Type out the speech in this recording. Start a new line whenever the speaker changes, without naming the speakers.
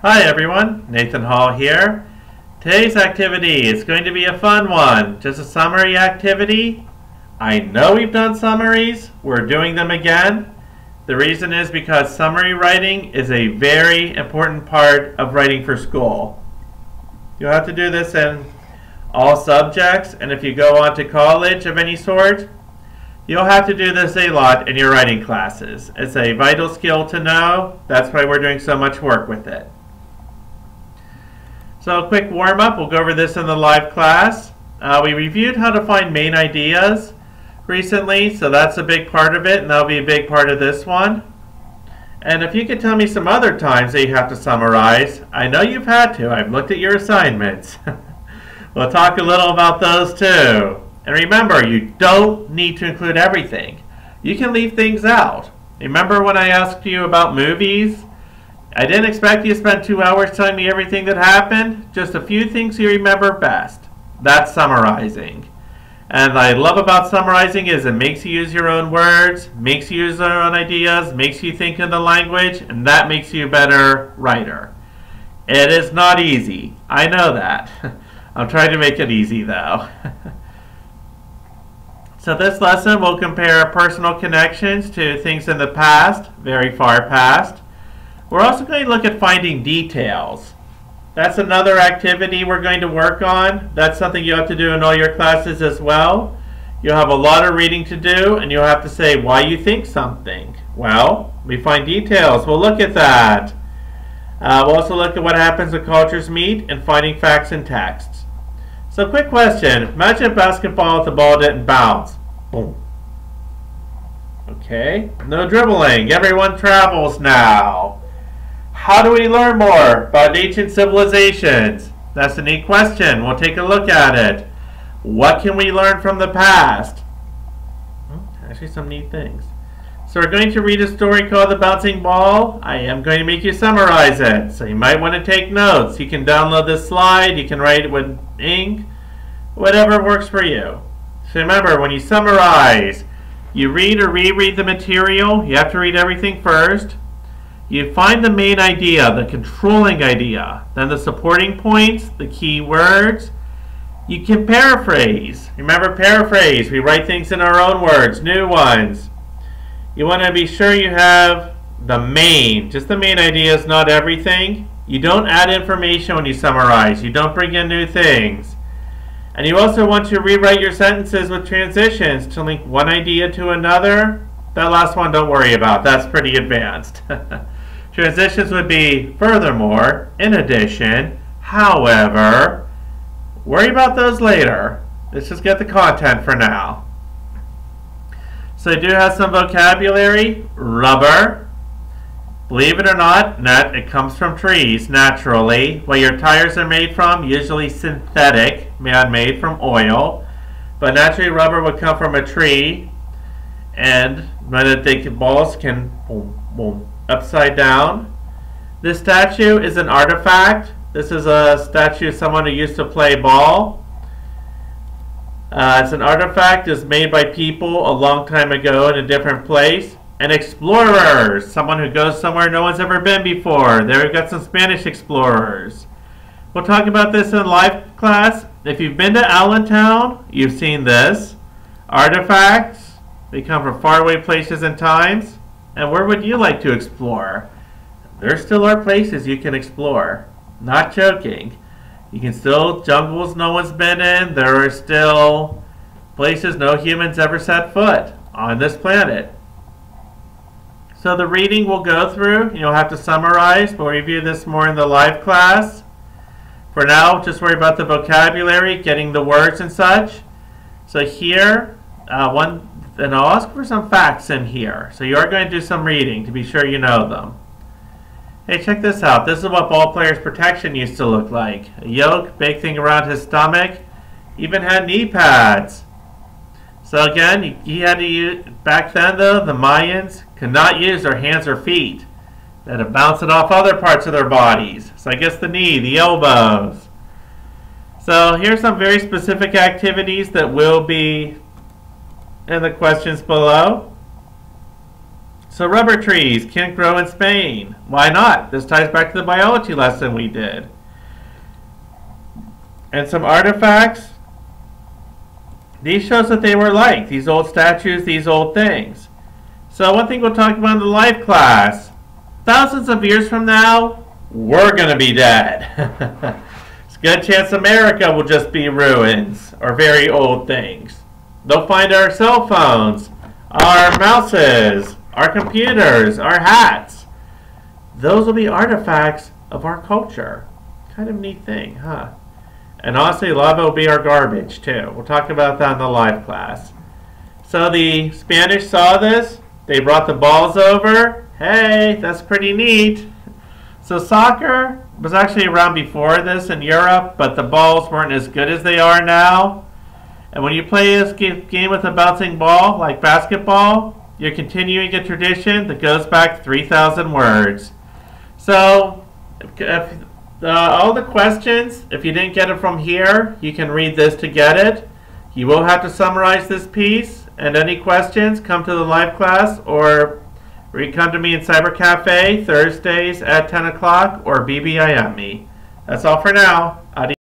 Hi everyone, Nathan Hall here. Today's activity is going to be a fun one, just a summary activity. I know we've done summaries, we're doing them again. The reason is because summary writing is a very important part of writing for school. You'll have to do this in all subjects, and if you go on to college of any sort, you'll have to do this a lot in your writing classes. It's a vital skill to know, that's why we're doing so much work with it. So a quick warm-up, we'll go over this in the live class. We reviewed how to find main ideas recently, so that's a big part of it, and that'll be a big part of this one. And if you could tell me some other times that you have to summarize, I know you've had to, I've looked at your assignments. We'll talk a little about those too. And remember, you don't need to include everything. You can leave things out. Remember when I asked you about movies? I didn't expect you to spend 2 hours telling me everything that happened. Just a few things you remember best. That's summarizing. And what I love about summarizing is it makes you use your own words, makes you use your own ideas, makes you think in the language, and that makes you a better writer. It is not easy. I know that. I'm trying to make it easy though. So this lesson will compare personal connections to things in the past, very far past. We're also going to look at finding details. That's another activity we're going to work on. That's something you have to do in all your classes as well. You'll have a lot of reading to do, and you'll have to say why you think something. Well, we find details. We'll look at that. We'll also look at what happens when cultures meet and finding facts in texts. So quick question. Imagine basketball if the ball didn't bounce. Boom. Okay. No dribbling. Everyone travels now. How do we learn more about ancient civilizations? That's a neat question. We'll take a look at it. What can we learn from the past? Actually, some neat things. So we're going to read a story called The Bouncing Ball. I am going to make you summarize it. So you might want to take notes. You can download this slide. You can write it with ink. Whatever works for you. So remember, when you summarize, you read or reread the material. You have to read everything first. You find the main idea, the controlling idea, then the supporting points, the key words. You can paraphrase. Remember, paraphrase. We write things in our own words, new ones. You want to be sure you have the main, just the main ideas, not everything. You don't add information when you summarize. You don't bring in new things. And you also want to rewrite your sentences with transitions to link one idea to another. That last one, don't worry about. That's pretty advanced. Transitions would be furthermore, in addition, however. Worry about those later. Let's just get the content for now. So I do have some vocabulary. Rubber. Believe it or not, it comes from trees naturally. What your tires are made from, usually synthetic, man-made from oil. But naturally rubber would come from a tree. And when the balls can boom, boom, upside down. This statue is an artifact. This is a statue of someone who used to play ball. It's an artifact. It's made by people a long time ago in a different place. And explorers, someone who goes somewhere no one's ever been before. There we've got some Spanish explorers. We'll talk about this in live class. If you've been to Allentown, you've seen this. Artifacts, they come from faraway places and times. And where would you like to explore? There still are places you can explore. Not joking. You can still, jungles no one's been in. There are still places no humans ever set foot on this planet. So the reading we'll go through, you'll have to summarize. We'll review this more in the live class. For now, just worry about the vocabulary, getting the words and such. So here, and I'll ask for some facts in here. So you are going to do some reading to be sure you know them. Hey, check this out. This is what ball players' protection used to look like. A yoke, big thing around his stomach, even had knee pads. So again, he had to use, back then though, the Mayans could not use their hands or feet. They had to bounce it off other parts of their bodies. So I guess the knee, the elbows. So here's some very specific activities that will be in the questions below. So rubber trees can't grow in Spain. Why not? This ties back to the biology lesson we did. And some artifacts. These shows that they were like, these old statues, these old things. So one thing we'll talk about in the life class. Thousands of years from now, we're going to be dead. It's a good chance America will just be ruins or very old things. They'll find our cell phones, our mouses, our computers, our hats. Those will be artifacts of our culture. Kind of neat thing, huh? And honestly, lava will be our garbage too. We'll talk about that in the live class. So the Spanish saw this. They brought the balls over. Hey, that's pretty neat. So soccer was actually around before this in Europe, but the balls weren't as good as they are now. And when you play this game with a bouncing ball, like basketball, you're continuing a tradition that goes back 3,000 words. So if all the questions, if you didn't get it from here, you can read this to get it. You will have to summarize this piece, and any questions, come to the live class, or come to me in Cyber Cafe Thursdays at 10 o'clock, or BBIM me. That's all for now. Adios.